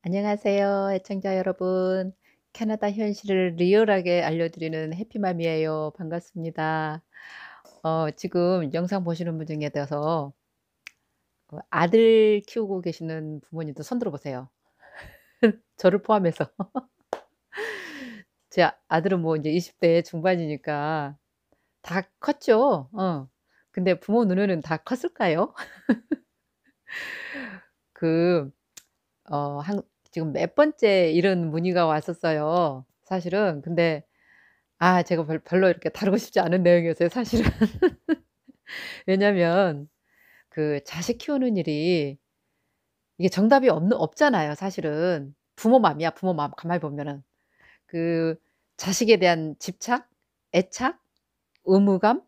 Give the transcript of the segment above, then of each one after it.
안녕하세요, 애청자 여러분. 캐나다 현실을 리얼하게 알려드리는 해피맘이에요. 반갑습니다. 지금 영상 보시는 분 중에서 아들 키우고 계시는 부모님도 손 들어 보세요. 저를 포함해서. 제 아들은 뭐 이제 20대 중반이니까 다 컸죠. 근데 부모 눈에는 다 컸을까요? 그 한 지금 몇 번째 이런 문의가 왔었어요, 사실은. 근데 제가 별로 이렇게 다루고 싶지 않은 내용이었어요, 사실은. 왜냐면 그 자식 키우는 일이 이게 정답이 없잖아요, 사실은. 부모 맘이야, 부모 맘 가만히 보면은. 그 자식에 대한 집착, 애착, 의무감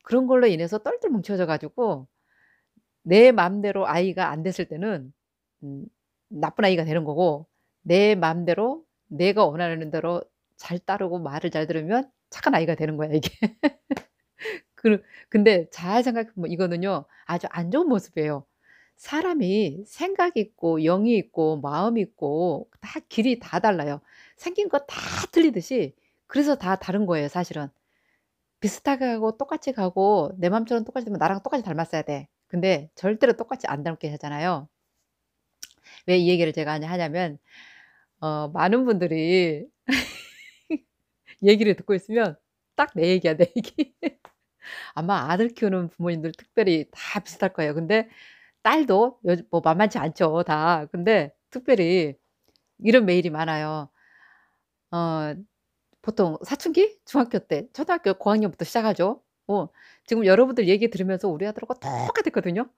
그런 걸로 인해서 똘똘 뭉쳐져 가지고 내 맘대로 아이가 안 됐을 때는 음 나쁜 아이가 되는 거고, 내 맘대로 내가 원하는 대로 잘 따르고 말을 잘 들으면 착한 아이가 되는 거야, 이게. 근데 잘 생각해 보면 이거는요 아주 안 좋은 모습이에요. 사람이 생각이 있고 영이 있고 마음이 있고 다 길이 다 달라요. 생긴 거 다 틀리듯이 그래서 다 다른 거예요, 사실은. 비슷하게 하고 똑같이 가고 내 맘처럼 똑같이 되면 나랑 똑같이 닮았어야 돼. 근데 절대로 똑같이 안 닮게 하잖아요. 왜 이 얘기를 제가 하냐면 많은 분들이 얘기를 듣고 있으면 딱 내 얘기야, 내 얘기. 아마 아들 키우는 부모님들 특별히 다 비슷할 거예요. 근데 딸도 요즘 뭐 만만치 않죠, 다. 근데 특별히 이런 메일이 많아요. 어 보통 사춘기? 중학교 때, 초등학교 고학년부터 시작하죠. 지금 여러분들 얘기 들으면서 우리 아들하고 똑같았거든요.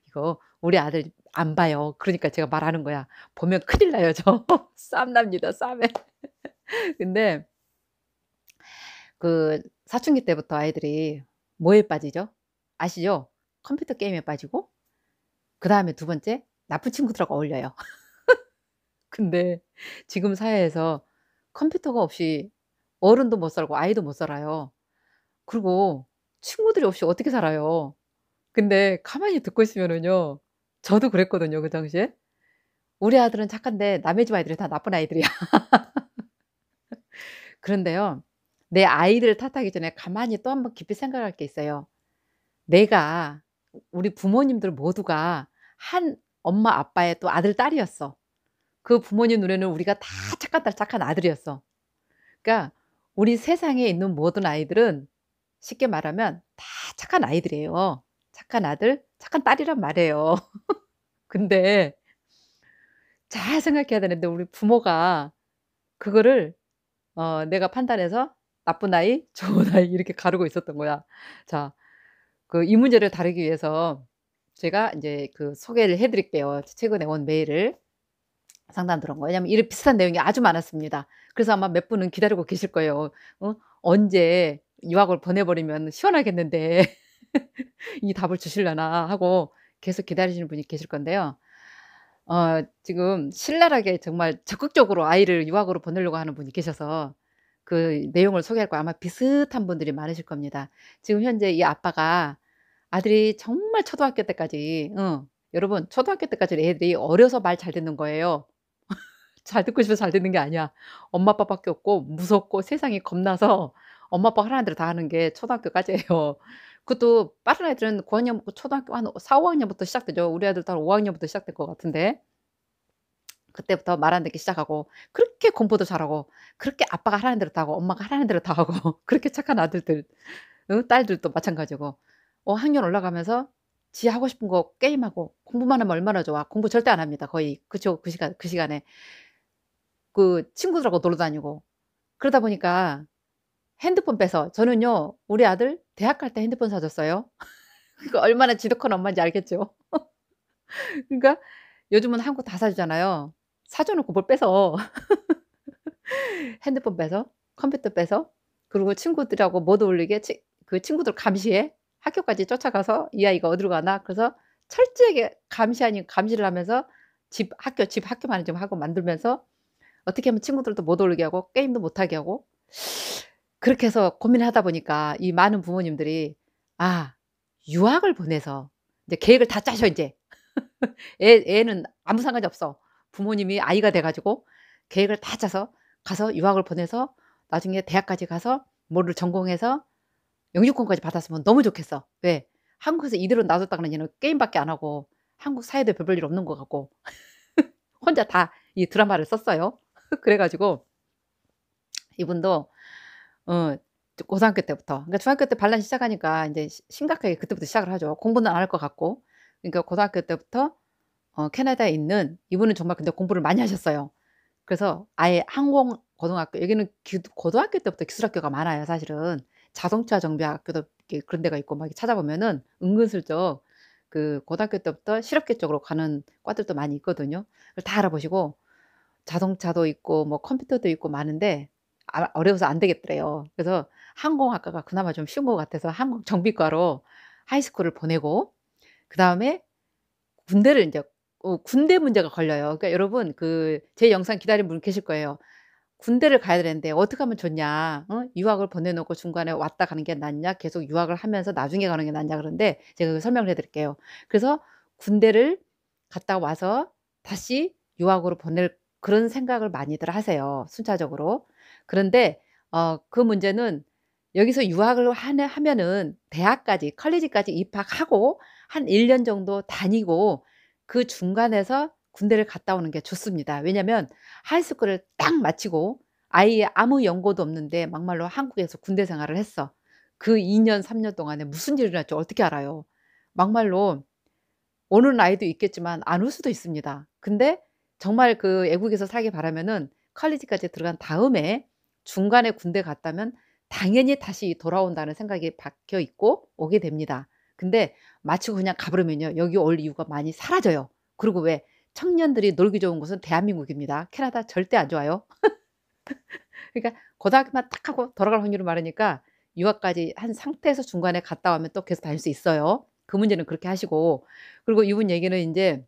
이거 우리 아들 안 봐요. 그러니까 제가 말하는 거야. 보면 큰일 나요, 저. 쌈 납니다, 쌈에. 근데 그 사춘기 때부터 아이들이 뭐에 빠지죠? 아시죠? 컴퓨터 게임에 빠지고, 그다음에 두 번째 나쁜 친구들하고 어울려요. 근데 지금 사회에서 컴퓨터가 없이 어른도 못 살고 아이도 못 살아요. 그리고 친구들이 없이 어떻게 살아요. 근데 가만히 듣고 있으면은요, 저도 그랬거든요, 그 당시에. 우리 아들은 착한데 남의 집 아이들이 다 나쁜 아이들이야. 그런데요, 내 아이들을 탓하기 전에 가만히 또 한번 깊이 생각할 게 있어요. 내가 우리 부모님들 모두가 한 엄마 아빠의 또 아들 딸이었어. 그 부모님 눈에는 우리가 다 착한 딸 착한 아들이었어. 그러니까 우리 세상에 있는 모든 아이들은 쉽게 말하면 다 착한 아이들이에요. 착한 아들, 착한 딸이란 말이에요. 근데 잘 생각해야 되는데 우리 부모가 그거를 내가 판단해서 나쁜 아이, 좋은 아이 이렇게 가르고 있었던 거야. 자, 이 문제를 다루기 위해서 제가 인제 소개를 해 드릴게요. 최근에 온 메일을 상담 들어온 거. 왜냐하면 이런 비슷한 내용이 아주 많았습니다. 그래서 아마 몇 분은 기다리고 계실 거예요. '언제 유학을 보내 버리면 시원하겠는데 이 답을 주시려나.' 하고 계속 기다리시는 분이 계실 건데요. 지금 신랄하게 정말 적극적으로 아이를 유학으로 보내려고 하는 분이 계셔서 그 내용을 소개할 거예요. 아마 비슷한 분들이 많으실 겁니다. 지금 현재 이 아빠가 아들이 정말 초등학교 때까지, 여러분 초등학교 때까지 애들이 어려서 말 잘 듣는 거예요. 잘 듣고 싶어서 잘 듣는 게 아니야. 엄마 아빠밖에 없고 무섭고 세상이 겁나서 엄마 아빠가 하라는 대로 다 하는 게 초등학교까지예요. 그것도 빠른 애들은 고학년 초등학교 한 4-5 학년부터 시작되죠. 우리 아들도 한 5 학년부터 시작될 것 같은데. 그때부터 말 안 듣기 시작하고 그렇게 공부도 잘하고 그렇게 아빠가 하라는 대로 다 하고 엄마가 하라는 대로 다 하고 그렇게 착한 아들들, 딸들도 마찬가지고 학년 올라가면서 지 하고 싶은 거 게임하고 공부만 하면 얼마나 좋아. 공부 절대 안 합니다, 거의. 그쵸. 그 시간에. 친구들하고 놀러 다니고. 그러다 보니까 핸드폰 빼서, 저는요 우리 아들 대학 갈 때 핸드폰 사 줬어요. 그러니까 얼마나 지독한 엄마인지 알겠죠. 그러니까 요즘은 한국 다 사 주잖아요. 사 줘 놓고 뭘 뺏어. 핸드폰 빼서, 컴퓨터 빼서, 그리고 친구들하고 못 어울리게 친구들 감시해. 학교까지 쫓아가서 "이 아이가 어디로 가나?" 그래서 철저하게 감시 아닌 감시를 하면서 집 학교만 좀 하고 만들면서 어떻게 하면 친구들도 못 어울리게 하고 게임도 못 하게 하고, 그렇게 해서 고민을 하다 보니까 이 많은 부모님들이 '아, 유학을 보내서' 이제 계획을 다 짜셔 인제. 애는 아무 상관이 없어. 부모님이 아이가 돼 가지고 계획을 다 짜서 가서 유학을 보내서 나중에 대학까지 가서 뭐를 전공해서 영주권까지 받았으면 너무 좋겠어. 왜? 한국에서 이대로 놔뒀다가는 얘는 게임밖에 안 하고 한국 사회도 별 볼 일 없는 것 같고 혼자 다 이 드라마를 썼어요. 그래 가지고 이분도 어 고등학교 때부터, 그러니까 중학교 때 반란 시작하니까 인제 심각하게 그때부터 시작을 하죠. 공부는 안 할 것 같고. 그러니까 고등학교 때부터 캐나다에 있는, 이분은 정말 근데 공부를 많이 하셨어요. 그래서 아예 항공 고등학교, 여기는 고등학교 때부터 기술학교가 많아요 사실은. 자동차 정비학교도 이렇게 그런 데가 있고 막 이렇게 찾아보면은 은근슬쩍 그 고등학교 때부터 실업계 쪽으로 가는 과들도 많이 있거든요. 그걸 다 알아보시고 자동차도 있고 뭐 컴퓨터도 있고 많은데 어려워서 안 되겠더래요. 그래서 항공학과가 그나마 좀 쉬운 것 같아서 항공정비과로 하이스쿨을 보내고, 그다음에 군대를 인제 군대 문제가 걸려요. 그러니까 여러분 그 제 영상 기다리는 분 계실 거예요. "군대를 가야 되는데 어떻게 하면 좋냐? 유학을 보내 놓고 중간에 왔다 가는 게 낫냐? 계속 유학을 하면서 나중에 가는 게 낫냐?" 그러는데 제가 그 설명을 해 드릴게요. 그래서 군대를 갔다 와서 다시 유학으로 보낼 그런 생각을 많이들 하세요, 순차적으로. 그런데 그 문제는 여기서 유학을 하면은 대학까지 컬리지까지 입학하고 한 1년 정도 다니고 그 중간에서 군대를 갔다 오는 게 좋습니다. 왜냐면 하이스쿨을 딱 마치고 아예 아무 연고도 없는데 막말로 한국에서 군대 생활을 했어. 그 2년 3년 동안에 무슨 일이 날지 어떻게 알아요. 막말로 오는 아이도 있겠지만 안 올 수도 있습니다. 근데 정말 그 애국에서 살길 바라면은 컬리지까지 들어간 다음에 중간에 군대 갔다면 당연히 다시 돌아온다는 생각이 박혀 있고 오게 됩니다. 근데 마치고 그냥 가 버리면요, 여기 올 이유가 많이 사라져요. 그리고 왜 청년들이 놀기 좋은 곳은 대한민국입니다. 캐나다 절대 안 좋아요. 그러니까 고등학교만 딱 하고 돌아갈 확률이 많으니까 유학까지 한 상태에서 중간에 갔다 오면 또 계속 다닐 수 있어요. 그 문제는 그렇게 하시고, 그리고 이분 얘기는 인제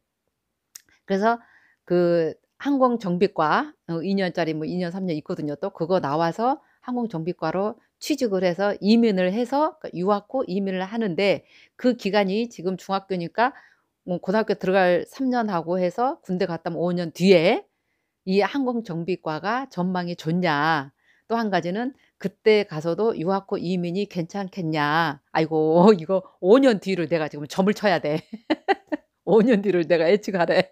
그래서 그 항공 정비과 2 년짜리 뭐 2년 3년 있거든요 또. 그거 나와서 항공 정비과로 취직을 해서 이민을 해서, 그러니까 유학 후 이민을 하는데 그 기간이 지금 중학교니까 고등학교 들어갈 3년 하고 해서 군대 갔다 오면 5년 뒤에 이 항공 정비과가 전망이 좋냐. 또 한 가지는 그때 가서도 유학 후 이민이 괜찮겠냐. 아이고 이거 5년 뒤를 내가 지금 점을 쳐야 돼. 5년 뒤를 내가 예측하래.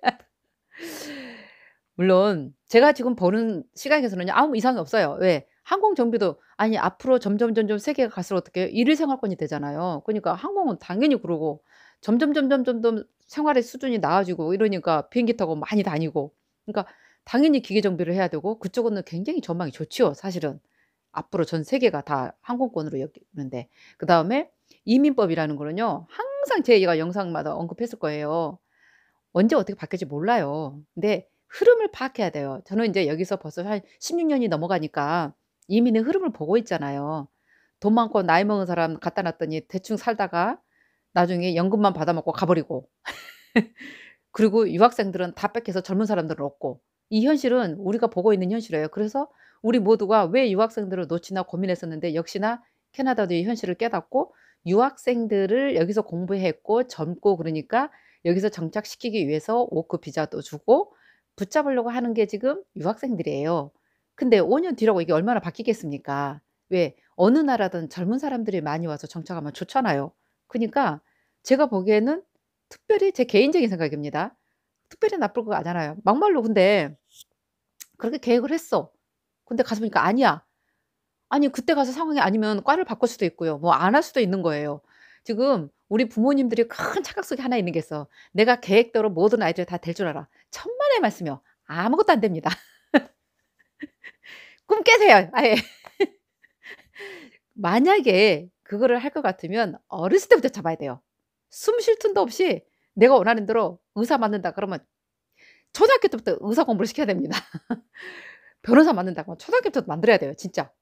물론 제가 지금 보는 시각에서는요 아무 이상이 없어요. 왜? 항공 정비도 아니 앞으로 점점 세계가 갈수록 어떻게 해요? 1일 생활권이 되잖아요. 그러니까 항공은 당연히 그러고 점점 생활의 수준이 나아지고 이러니까 비행기 타고 많이 다니고, 그러니까 당연히 기계 정비를 해야 되고 그쪽은 굉장히 전망이 좋지요 사실은. 앞으로 전 세계가 다 항공권으로 여기는데. 그다음에 이민법이라는 거는요 항상 제가 영상마다 언급했을 거예요. 언제 어떻게 바뀔지 몰라요. 근데 흐름을 파악해야 돼요. 저는 인제 여기서 벌써 한 16 년이 넘어가니까 이민의 흐름을 보고 있잖아요. 돈 많고 나이 먹은 사람 갖다 놨더니 대충 살다가 나중에 연금만 받아 먹고 가 버리고, 그리고 유학생들은 다 뺏겨서 젊은 사람들은 없고, 이 현실은 우리가 보고 있는 현실이에요. 그래서 우리 모두가 왜 유학생들을 놓치나 고민했었는데 역시나 캐나다도 이 현실을 깨닫고 유학생들을 여기서 공부했고 젊고 그러니까 여기서 정착시키기 위해서 워크 비자도 주고 붙잡으려고 하는 게 지금 유학생들이에요. 근데 5년 뒤라고 이게 얼마나 바뀌겠습니까? 왜 어느 나라든 젊은 사람들이 많이 와서 정착하면 좋잖아요. 그니까 제가 보기에는 특별히 제 개인적인 생각입니다. 특별히 나쁠 거 아니잖아요. 막말로 근데 그렇게 계획을 했어. 근데 가서 보니까 아니야. 아니 그때 가서 상황이 아니면 과를 바꿀 수도 있고요. 뭐 안 할 수도 있는 거예요. 지금 우리 부모님들이 큰 착각 속에 하나 있는 게 있어. "내가 계획대로 모든 아이들이 다 될 줄 알아." 천만의 말씀이요. 아무것도 안 됩니다. 꿈 깨세요 아예. 만약에 그거를 할 것 같으면 어렸을 때부터 잡아야 돼요. 숨 쉴 틈도 없이 내가 원하는 대로 의사 맞는다 그러면 초등학교 때부터 의사 공부를 시켜야 됩니다. 변호사 맞는다고 초등학교 때부터 만들어야 돼요 진짜.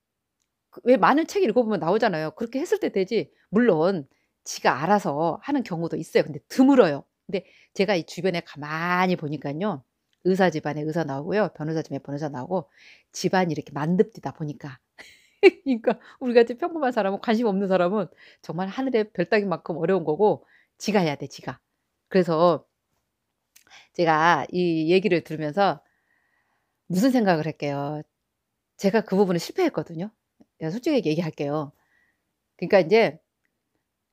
왜 많은 책 읽어보면 나오잖아요. 그렇게 했을 때 되지. 물론 지가 알아서 하는 경우도 있어요. 근데 드물어요. 근데 제가 이 주변에 가만히 보니깐요. 의사 집안에 의사 나오고요. 변호사 집안에 변호사 나오고 집안이 이렇게 만듭디다 보니까. 그러니까 우리 같이 평범한 사람은, 관심 없는 사람은 정말 하늘의 별 따기만큼 어려운 거고 지가 해야 돼 지가. 그래서 제가 이 얘기를 들으면서 무슨 생각을 했게요. 제가 그 부분에 실패했거든요. 제가 솔직하게 얘기할게요. 그러니까 인제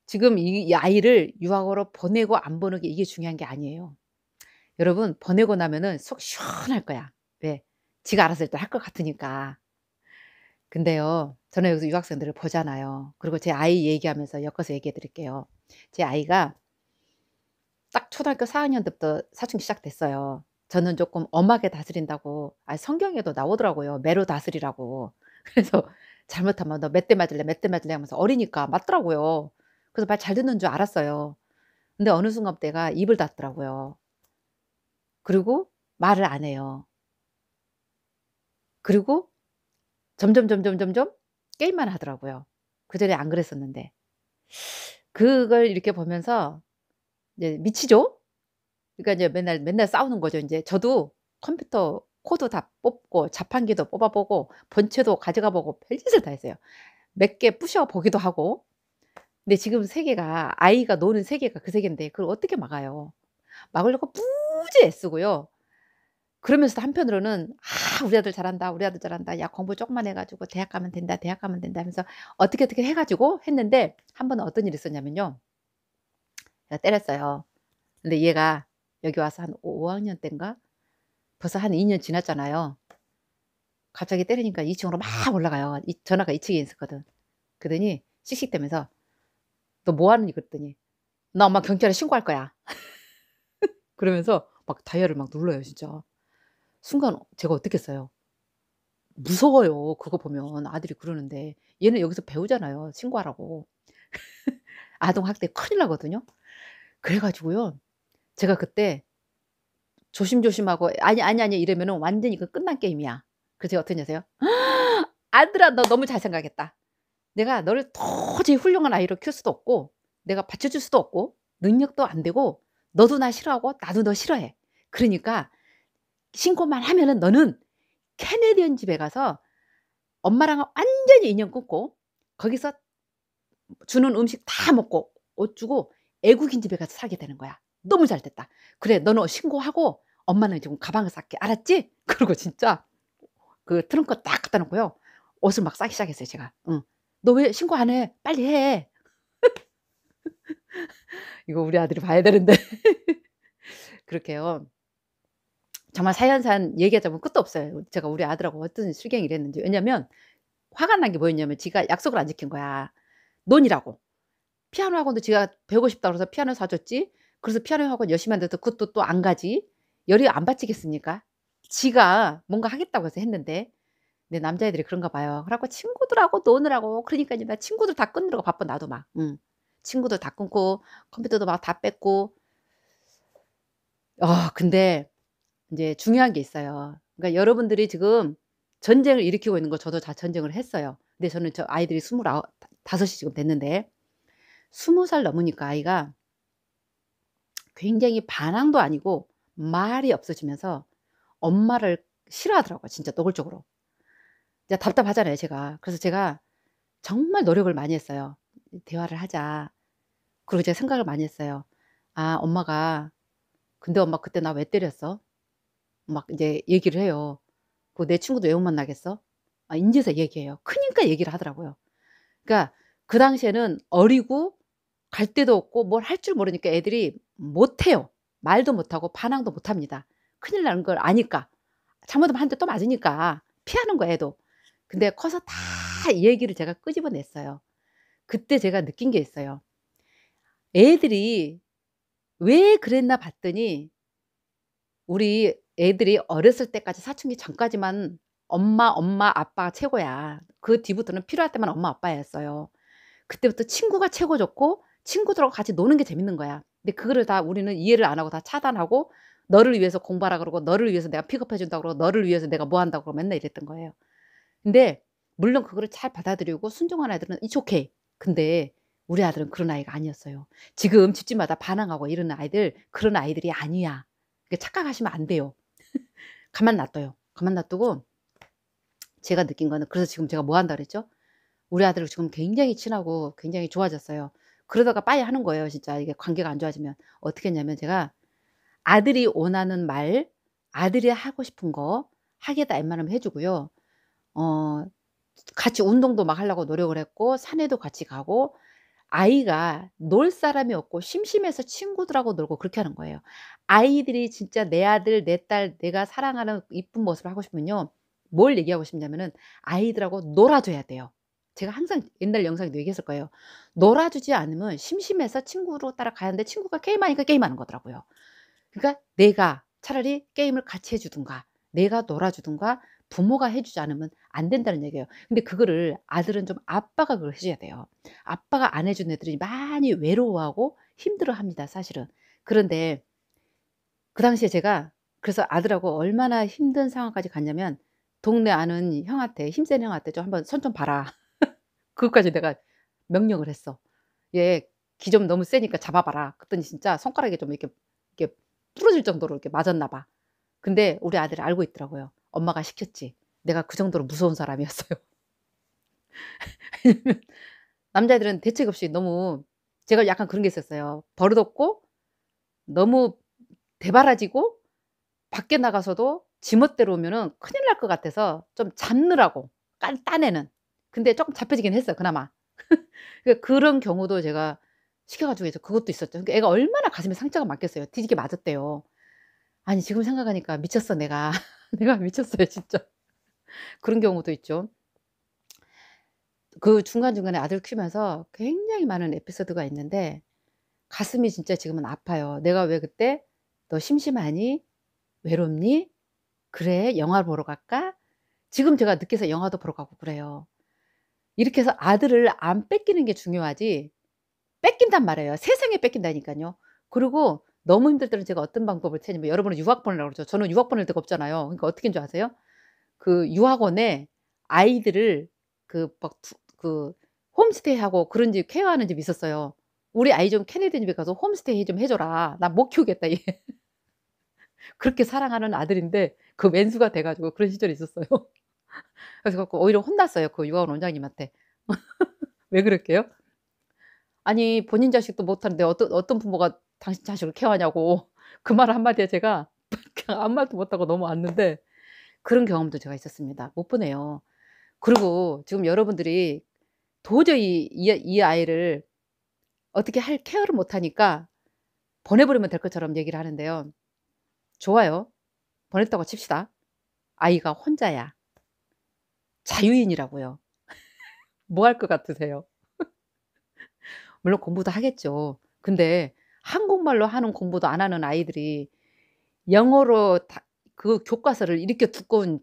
지금 이 아이를 유학으로 보내고 안 보내고 이게 중요한 게 아니에요. 여러분 보내고 나면은 속 시원할 거야. 왜? 지가 알아서 일단 할 것 같으니까. 근데요. 저는 여기서 유학생들을 보잖아요. 그리고 제 아이 얘기하면서 엮어서 얘기해 드릴게요. 제 아이가 딱 초등학교 4학년 때부터 사춘기 시작됐어요. 저는 쪼끔 엄하게 다스린다고 성경에도 나오더라고요, 매로 다스리라고. 그래서 잘못하면 "너 몇 대 맞을래? 몇 대 맞을래?" 하면서 어리니까 맞더라고요. 그래서 말 잘 듣는 줄 알았어요. 근데 어느 순간부터 얘가 입을 닫더라고요. 그리고 말을 안 해요. 그리고 점점 게임만 하더라고요. 그전에 안 그랬었는데. 그걸 이렇게 보면서 이제 미치죠? 그러니까 이제 맨날 싸우는 거죠 인제. 저도 컴퓨터 코드 다 뽑고 자판기도 뽑아 보고 본체도 가져가 보고 별짓을 다 했어요. 몇 개 부셔 보기도 하고. 근데 지금 세계가 아이가 노는 세계가 그 세계인데 그걸 어떻게 막아요. 막으려고 무지 애쓰고요. 그러면서도 한편으로는 '아 우리 아들 잘한다. 우리 아들 잘한다. 야 공부 쪼끔만 해 가지고 대학 가면 된다. 대학 가면 된다.' 하면서 어떻게 해 가지고 했는데 한 번은 어떤 일이 있었냐면요. 제가 때렸어요. 근데 얘가 여기 와서 한 5학년 땐가 벌써 한 2년 지났잖아요. 갑자기 때리니까 2 층으로 막 올라가요. 이 전화가 2 층에 있었거든. 그러더니 씩씩대면서 "너 뭐 하느니?" 그랬더니 "나 엄마 경찰에 신고할 거야." 그러면서 막 다이얼을 막 눌러요 진짜. 순간 제가 어떻겠어요. 무서워요 그거 보면 아들이 그러는데. 얘는 여기서 배우잖아요 신고하라고. 아동 학대 큰일 나거든요. 그래 가지고요. 제가 그때 조심조심하고 "아니" 이러면은 완전히 그 끝난 게임이야. 그래서 제가 어떻게 하세요? "아들아 너 너무 잘 생각했다. 내가 너를 도저히 훌륭한 아이로 키울 수도 없고 내가 받쳐줄 수도 없고 능력도 안 되고 너도 나 싫어하고 나도 너 싫어해. 그러니까 신고만 하면은 너는 캐네디언 집에 가서 엄마랑 완전히 인연 끊고 거기서 주는 음식 다 먹고 옷 주고 애국인 집에 가서 살게 되는 거야. 너무 잘 됐다. 그래 너는 신고하고 엄마는 지금 가방을 쌀게. 알았지?" 그러고 진짜 그 트렁크 딱 갖다 놓고요. 옷을 막 싸기 시작했어요 제가. 응. "너 왜 신고 안 해? 빨리 해." 이거 우리 아들이 봐야 되는데. 그렇게요. 정말 사연산 얘기하자면 끝도 없어요. 제가 우리 아들하고 어떤 실갱이를 했는지. 왜냐면 화가 난 게 뭐였냐면 지가 약속을 안 지킨 거야. 논이라고. 피아노 학원도 지가 배우고 싶다 그래서 피아노 사 줬지. 그래서 피아노 학원 열심히 하는데도 그것도 또 안 가지. 열이 안 받치겠습니까? 지가 뭔가 하겠다고 해서 했는데. 근데 남자애들이 그런가 봐요. 그래 갖고 친구들하고 노느라고 그러니깐요 나 친구들 다 끊느라고 바빠 나도 막. 친구들 다 끊고 컴퓨터도 막 다 뺐고. 근데 인제 중요한 게 있어요. 그러니까 여러분들이 지금 전쟁을 일으키고 있는 거 저도 다 전쟁을 했어요. 근데 저는 저 아이들이 29 5이 지금 됐는데 20살 넘으니까 아이가 굉장히 반항도 아니고 말이 없어지면서 엄마를 싫어하더라고요 진짜 노골적으로. 이제 답답하잖아요 제가. 그래서 제가 정말 노력을 많이 했어요. 대화를 하자. 그리고 제가 생각을 많이 했어요. '아 엄마가 근데 엄마 그때 나 왜 때렸어?' 막 인제 얘기를 해요. "그 내 친구도 왜 못 만나겠어?" 인제서 얘기해요. 크니까 얘기를 하더라고요. 그러니까 그 당시에는 어리고 갈 데도 없고 뭘 할 줄 모르니까 애들이 못해요. 말도 못하고 반항도 못합니다. 큰일 나는 걸 아니까. 잘못하면 한 대 또 맞으니까 피하는 거야 애도. 근데 커서 다 얘기를 제가 끄집어 냈어요. 그때 제가 느낀 게 있어요. 애들이 왜 그랬나 봤더니 우리 애들이 어렸을 때까지 사춘기 전까지만 엄마, 아빠가 최고야. 그 뒤부터는 필요할 때만 엄마, 아빠였어요. 그때부터 친구가 최고 좋고 친구들하고 같이 노는 게 재밌는 거야. 근데 그거를 다 우리는 이해를 안 하고 다 차단하고 너를 위해서 공부하라 그러고 너를 위해서 내가 픽업해 준다고 그러고 너를 위해서 내가 뭐 한다고 그러고 맨날 이랬던 거예요. 근데 물론 그거를 잘 받아들이고 순종하는 아이들은 It's okay. 근데 우리 아들은 그런 아이가 아니었어요. 지금 집집마다 반항하고 이러는 아이들 그런 아이들이 아니야. 그 착각하시면 안 돼요. 가만 놔둬요. 가만 놔두고 제가 느낀 거는 그래서 지금 제가 뭐 한다 그랬죠? 우리 아들하고 지금 굉장히 친하고 굉장히 좋아졌어요. 그러다가 빠이 하는 거예요 진짜 이게 관계가 안 좋아지면. 어떻게 했냐면 제가 아들이 원하는 말, 아들이 하고 싶은 거 하겠다 웬만하면 해 주고요. 어 같이 운동도 막 하려고 노력을 했고 산에도 같이 가고, 아이가 놀 사람이 없고 심심해서 친구들하고 놀고 그렇게 하는 거예요. 아이들이 진짜 내 아들 내 딸 내가 사랑하는 이쁜 모습을 하고 싶으면요, 뭘 얘기하고 싶냐면은 아이들하고 놀아 줘야 돼요. 제가 항상 옛날 영상에도 얘기했을 거예요. 놀아 주지 않으면 심심해서 친구로 따라가는데 친구가 게임하니까 게임하는 거더라고요. 그러니까 내가 차라리 게임을 같이 해 주든가 내가 놀아 주든가 부모가 해 주지 않으면 안 된다는 얘기예요. 근데 그거를 아들은 좀 아빠가 그걸 해 줘야 돼요. 아빠가 안 해 준 애들이 많이 외로워하고 힘들어합니다, 사실은. 그런데 그 당시에 제가 그래서 아들하고 얼마나 힘든 상황까지 갔냐면, 동네 아는 형한테 힘센 형한테 "좀 한번 손 좀 봐라." 그것까지 내가 명령을 했어. "얘 기 좀 너무 세니까 잡아 봐라." 그랬더니 진짜 손가락이 좀 이렇게 부러질 정도로 이렇게 맞았나 봐. 근데 우리 아들이 알고 있더라고요. 엄마가 시켰지. 내가 그 정도로 무서운 사람이었어요. 왜냐면 남자애들은 대책 없이 너무, 제가 약간 그런 게 있었어요. 버릇없고 너무 대바라지고 밖에 나가서도 지멋대로 오면은 큰일 날 것 같아서 좀 잡느라고 딴애는. 근데 쪼끔 잡혀지긴 했어요, 그나마. 그런 경우도 제가 시켜 가지고 이제 그것도 있었죠. 그러니까 애가 얼마나 가슴에 상처가 많겠어요. 뒤지게 맞았대요. 아니 지금 생각하니까 미쳤어 내가. 내가 미쳤어요 진짜. 그런 경우도 있죠. 그 중간중간에 아들 키우면서 굉장히 많은 에피소드가 있는데 가슴이 진짜 지금은 아파요. '내가 왜 그때 "너 심심하니? 외롭니? 그래 영화 보러 갈까?" 지금 제가 늦게서 영화도 보러 가고 그래요. 이렇게 해서 아들을 안 뺏기는 게 중요하지 뺏긴단 말이에요. 세상에 뺏긴다니깐요. 그리고 너무 힘들 때는 제가 어떤 방법을 찾냐면, 여러분은 유학 보내라고 그러죠. 저는 유학 보낼 데가 없잖아요. 그러니까 어떻게 하는 줄 아세요? 그 유학원에 아이들을 그 막 그 홈스테이하고 그런 집 케어하는 집이 있었어요. "우리 아이 좀 케네디 집에 가서 홈스테이 좀 해 줘라. 나 못 키우겠다." 얘. 그렇게 사랑하는 아들인데 그 왼수가 돼 가지고 그런 시절이 있었어요. 그래서 갖고 오히려 혼났어요, 그 유학원 원장님한테. "왜 그렇게요?" 아니 본인 자식도 못하는데 어떤 부모가 당신 자식을 케어하냐고. 그 말 한마디에 제가 그냥 아무 말도 못하고 넘어왔는데, 그런 경험도 제가 있었습니다. 못 보내요. 그리고 지금 여러분들이 도저히 이 아이를 어떻게 할 케어를 못 하니까 보내 버리면 될 것처럼 얘기를 하는데요. 좋아요. 보냈다고 칩시다. 아이가 혼자야. 자유인이라고요. 뭐 할 것 같으세요? 물론 공부도 하겠죠. 근데 한국말로 하는 공부도 안 하는 아이들이 영어로 다 그 교과서를 이렇게 두꺼운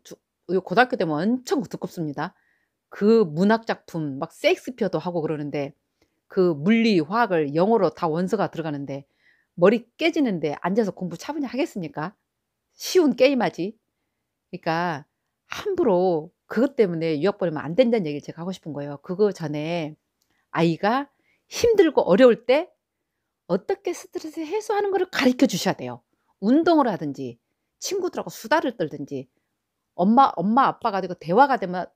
고등학교 때면 엄청 두껍습니다. 그 문학 작품 막 셰익스피어도 하고 그러는데 그 물리, 화학을 영어로 다 원서가 들어가는데 머리 깨지는데 앉아서 공부 차분히 하겠습니까? 쉬운 게임하지. 그러니까 함부로 그것 때문에 유학 보내면 안 된다는 얘기를 제가 하고 싶은 거예요. 그거 전에 아이가 힘들고 어려울 때 어떻게 스트레스 해소하는 거를 가르쳐 주셔야 돼요. 운동을 하든지 친구들하고 수다를 떨든지 엄마 아빠가 가지고 대화가 되면,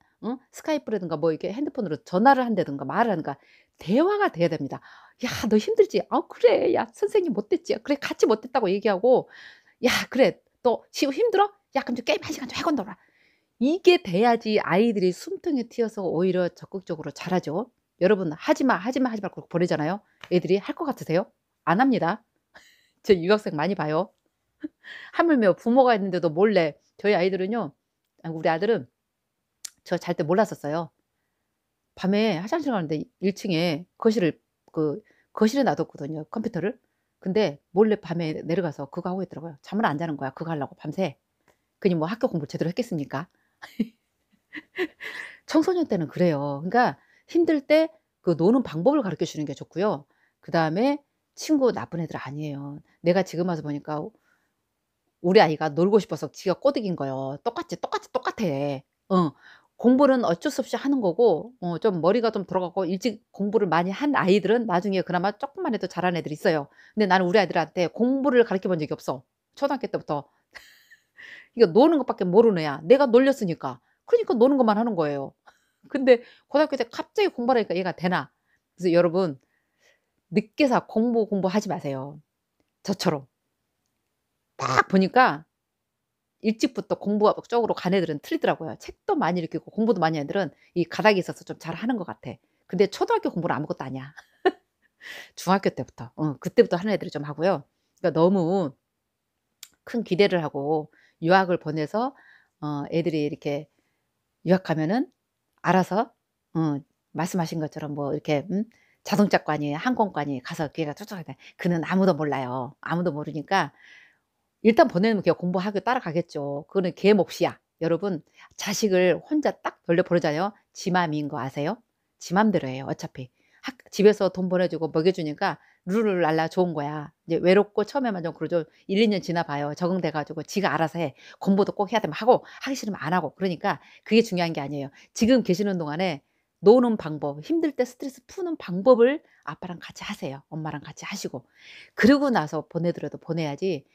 스카이프라든가 뭐 이렇게 핸드폰으로 전화를 한다든가 말을 하든가 대화가 돼야 됩니다. "야 너 힘들지? 아 그래. 야 선생님 못 됐지. 그래 같이 못 됐다고 얘기하고 야 그래 너 지금 힘들어? 야 그럼 좀 게임 1 시간 좀 하고 놀아." 이게 돼야지 아이들이 숨통이 트여서 오히려 적극적으로 잘하죠. 여러분 하지 마, 하지 마, 하지 말고 보내잖아요. 애들이 할 것 같으세요? 안 합니다. 제 유학생 많이 봐요. 하물며 부모가 있는데도 몰래. 저희 아이들은요, 우리 아들은 저 잘 때 몰랐었어요. 밤에 화장실 가는데 1 층에 거실을 그 거실에 놔뒀거든요, 컴퓨터를. 근데 몰래 밤에 내려가서 그거 하고 있더라고요. 잠을 안 자는 거야, 그거 하려고 밤새. 괜히 뭐 학교 공부를 제대로 했겠습니까? 청소년 때는 그래요. 그러니까 힘들 때 그 노는 방법을 가르쳐 주는 게 좋고요. 그다음에 친구 나쁜 애들 아니에요. 내가 지금 와서 보니까 우리 아이가 놀고 싶어서 지가 꼬드긴 거예요. 똑같아. 어. 공부는 어쩔 수 없이 하는 거고 좀 머리가 좀 돌아가고 일찍 공부를 많이 한 아이들은 나중에 그나마 쪼끔만 해도 잘하는 애들이 있어요. 근데 나는 우리 아이들한테 공부를 가르쳐 본 적이 없어, 초등학교 때부터. 이거 노는 것밖에 모르는 애야. 내가 놀렸으니까. 그러니까 노는 것만 하는 거예요. 근데 고등학교 때 갑자기 공부하라니까 얘가 되나. 그래서 여러분 늦게서 공부하지 마세요, 저처럼. 딱 보니까 일찍부터 공부 쪽으로 간 애들은 틀리더라고요. 책도 많이 읽고 공부도 많이 한 애들은 이 가닥이 있어서 좀 잘하는 것 같아. 근데 초등학교 공부는 아무것도 아니야. 중학교 때부터. 그때부터 하는 애들이 좀 하고요. 그러니까 너무 큰 기대를 하고 유학을 보내서 애들이 이렇게 유학하면은 알아서 말씀하신 것처럼 뭐 이렇게 자동차과니 항공과니 가서 기회가 쫓아가다 그는 아무도 몰라요. 아무도 모르니까 일단 보내면 걔가 공부하고 따라가겠죠. 그거는 걔 몫이야. 여러분 자식을 혼자 딱 돌려보내잖아요. 지 맘인 거 아세요? 지 맘대로 해요 어차피. 집에서 돈 보내 주고 먹여 주니까 룰루랄라 좋은 거야. 이제 외롭고 처음에만 좀 그러죠. 1-2년 지나 봐요. 적응돼 가지고 지가 알아서 해. 공부도 꼭 해야 되면 하고 하기 싫으면 안 하고. 그러니까 그게 중요한 게 아니에요. 지금 계시는 동안에 노는 방법, 힘들 때 스트레스 푸는 방법을 아빠랑 같이 하세요. 엄마랑 같이 하시고. 그러고 나서 보내더라도 보내야지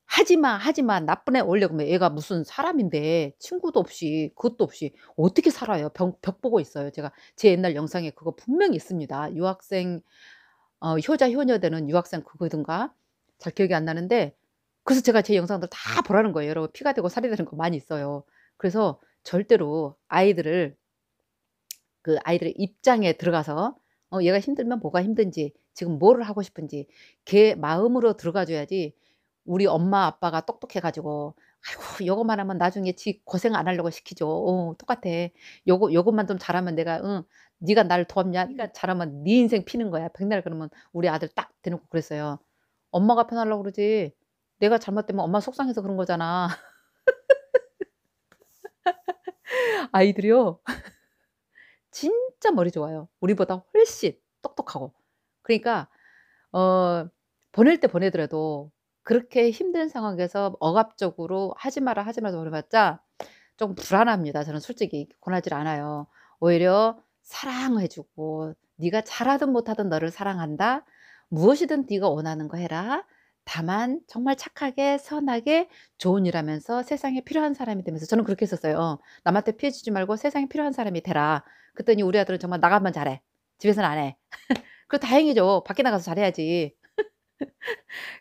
하지 마, 하지 마. 나쁜 애 오려고 하면 얘가 무슨 사람인데 친구도 없이 그것도 없이 어떻게 살아요. 벽 보고 있어요. 제가 제 옛날 영상에 그거 분명히 있습니다. 유학생 효자 효녀되는 유학생 그거든가 잘 기억이 안 나는데 그래서 제가 제 영상들 다 보라는 거예요. 여러분 피가 되고 살이 되는 거 많이 있어요. 그래서 절대로 아이들을 그 아이들의 입장에 들어가서 얘가 힘들면 뭐가 힘든지 지금 뭐를 하고 싶은지 걔 마음으로 들어가 줘야지 우리 엄마 아빠가 똑똑해 가지고 "아이고 요것만 하면 나중에 지 고생 안 하려고 시키죠." 똑같아. 요것만 좀 잘하면 내가 "네가 나를 도왔냐? 네가 잘하면 네 인생 피는 거야." 백날 그러면 우리 아들 딱 대놓고 그랬어요. "엄마가 편하려고 그러지 내가 잘못되면 엄마 속상해서 그런 거잖아." 아이들이요. 진짜 머리 좋아요. 우리보다 훨씬 똑똑하고. 그러니까 어 보낼 때 보내더라도 그렇게 힘든 상황에서 억압적으로 "하지 마라, 하지 마라." 보내봤자 좀 불안합니다. 저는 솔직히 권하질 않아요. 오히려 사랑해 주고 "네가 잘하든 못하든 너를 사랑한다. 무엇이든 네가 원하는 거 해라. 다만 정말 착하게 선하게 좋은 일 하면서 세상에 필요한 사람이 되면서." 저는 그렇게 했었어요. "남한테 피해 주지 말고 세상에 필요한 사람이 되라." 그랬더니 우리 아들은 정말 나가면 잘해. 집에서는 안 해. 그 다행이죠. 밖에 나가서 잘해야지.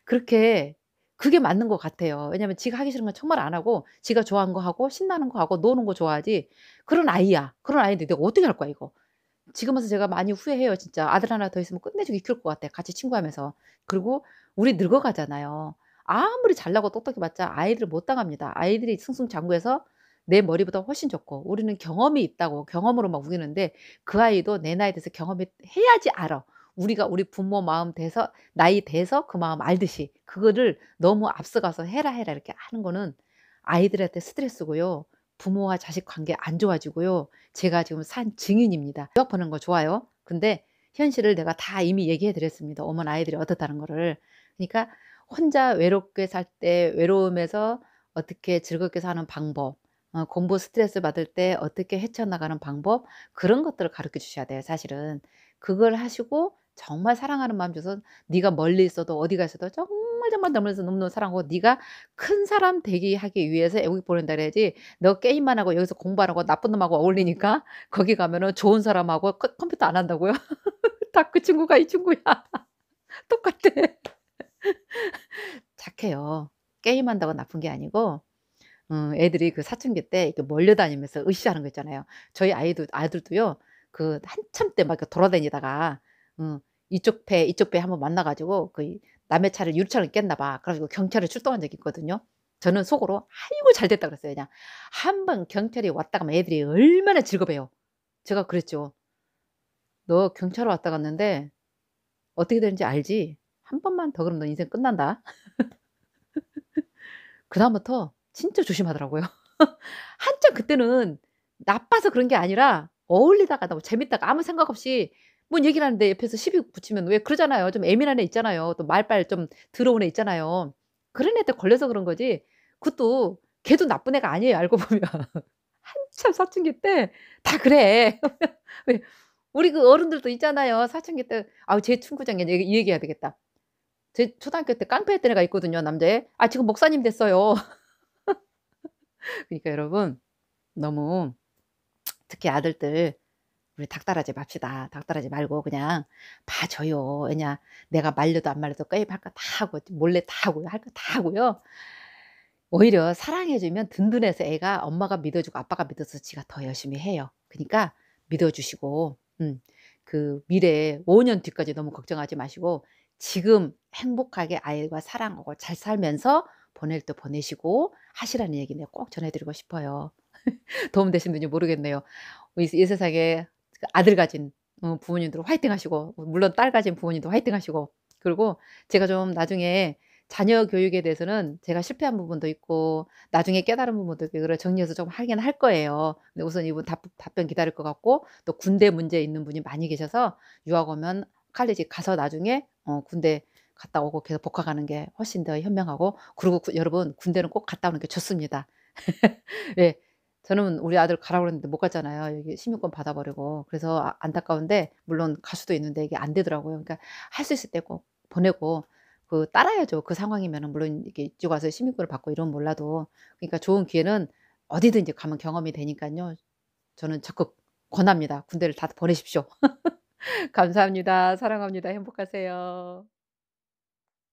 그렇게 그게 맞는 것 같아요. 왜냐하면 지가 하기 싫은 건 정말 안 하고 지가 좋아하는 거 하고 신나는 거 하고 노는 거 좋아하지 그런 아이야. 그런 아이인데 내가 어떻게 할 거야 이거. 지금 와서 제가 많이 후회해요 진짜. 아들 하나 더 있으면 끝내주기 키울 것 같아 같이 친구하면서. 그리고 우리 늙어가잖아요. 아무리 잘나고 똑똑해봤자 아이들 못 당합니다. 아이들이 승승장구해서 내 머리보다 훨씬 좋고 우리는 경험이 있다고 경험으로 막 우기는데 그 아이도 내 나이 돼서 경험이 해야지 알아. 우리가 우리 부모 마음 돼서 나이 돼서 그 마음 알듯이 그거를 너무 앞서가서 "해라, 해라." 이렇게 하는 거는 아이들한테 스트레스고요. 부모와 자식 관계 안 좋아지고요. 제가 지금 산 증인입니다. 유학 보내는 거 좋아요. 근데 현실을 내가 다 이미 얘기해 드렸습니다. 오면 아이들이 어떻다는 거를. 그러니까 혼자 외롭게 살 때 외로움에서 어떻게 즐겁게 사는 방법, 공부 스트레스 받을 때 어떻게 헤쳐나가는 방법 그런 것들을 가르쳐 주셔야 돼요 사실은. 그걸 하시고 정말 사랑하는 마음 줘서 네가 멀리 있어도 어디 있어도 정말 정말 너무너무 너무너무 사랑하고 네가 큰 사람 되게 하기 위해서 외국 보낸다 그래야지 너 게임만 하고 여기서 공부 안 하고 나쁜 놈하고 어울리니까 거기 가면은 좋은 사람하고 컴퓨터 안 한다고요? 다 그 친구가 이 친구야. 똑같아. 착해요. 게임한다고 나쁜 게 아니고 애들이 그 사춘기 때 이렇게 몰려다니면서 으쌰하는 거 있잖아요. 저희 아들도요. 그 한참 때 막 이렇게 돌아다니다가 이쪽 배 한번 만나 가지고 그 남의 차를 유리창을 깼나 봐. 그래 가지고 경찰에 출동한 적이 있거든요. 저는 속으로 '아이고 잘 됐다.' 그랬어요 그냥. 한 번 경찰이 왔다 가면 애들이 얼마나 즐거워해요. 제가 그랬죠. "너 경찰 왔다 갔는데 어떻게 되는지 알지? 한 번만 더 그러면 너 인생 끝난다." 그다음부터 진짜 조심하더라고요. 한참 그때는 나빠서 그런 게 아니라 어울리다가 뭐 재밌다가 아무 생각 없이 뭔 얘기를 하는데 옆에서 시비 붙이면 왜 그러잖아요. 좀 예민한 애 있잖아요. 또 말빨 좀 더러운 애 있잖아요. 그런 애한테 걸려서 그런 거지 그것도 걔도 나쁜 애가 아니에요 알고 보면. 한참 사춘기 때 다 그래. 왜 우리 그 어른들도 있잖아요. 사춘기 때 제 친구장에 이 얘기해야 되겠다. 제 초등학교 때 깡패했던 애가 있거든요 남자애. 지금 목사님 됐어요. 그러니까 여러분 너무 특히 아들들 우리 닥달하지 맙시다. 닥달하지 말고 그냥 봐 줘요. 왜냐 내가 말려도 안 말려도 끄입 할 거 다 하고 몰래 다 하고요. 할 거 다 하고요. 오히려 사랑해 주면 든든해서 애가 엄마가 믿어 주고 아빠가 믿어서 지가 더 열심히 해요. 그니까 믿어 주시고 그 미래 5년 뒤까지 너무 걱정하지 마시고 지금 행복하게 아이와 사랑하고 잘 살면서 보낼 때 보내시고 하시라는 얘기 내가 꼭 전해 드리고 싶어요. 도움 되시는지 모르겠네요. 이 세상에 그 아들 가진 부모님들 화이팅 하시고 물론 딸 가진 부모님도 화이팅 하시고 그리고 제가 좀 나중에 자녀 교육에 대해서는 제가 실패한 부분도 있고 나중에 깨달은 부분도 있고 그걸 정리해서 좀 하긴 할 거예요. 근데 우선 이분 답변 기다릴 것 같고 또 군대 문제 있는 분이 많이 계셔서 유학 오면 칼리지 가서 나중에 군대 갔다 오고 계속 복학하는 게 훨씬 더 현명하고 그리고 여러분 군대는 꼭 갔다 오는 게 좋습니다. 예. 저는 우리 아들 가라고 그랬는데 못 갔잖아요. 여기 시민권 받아 버리고. 그래서 안타까운데 물론 갈 수도 있는데 이게 안 되더라고요. 그러니까 할 수 있을 때 꼭 보내고 그 따라야죠. 그 상황이면은 물론 이게 이쪽 와서 시민권을 받고 이러면 몰라도. 그러니까 좋은 기회는 어디든지 가면 경험이 되니깐요. 저는 적극 권합니다. 군대를 다 보내십시오. 감사합니다. 사랑합니다. 행복하세요.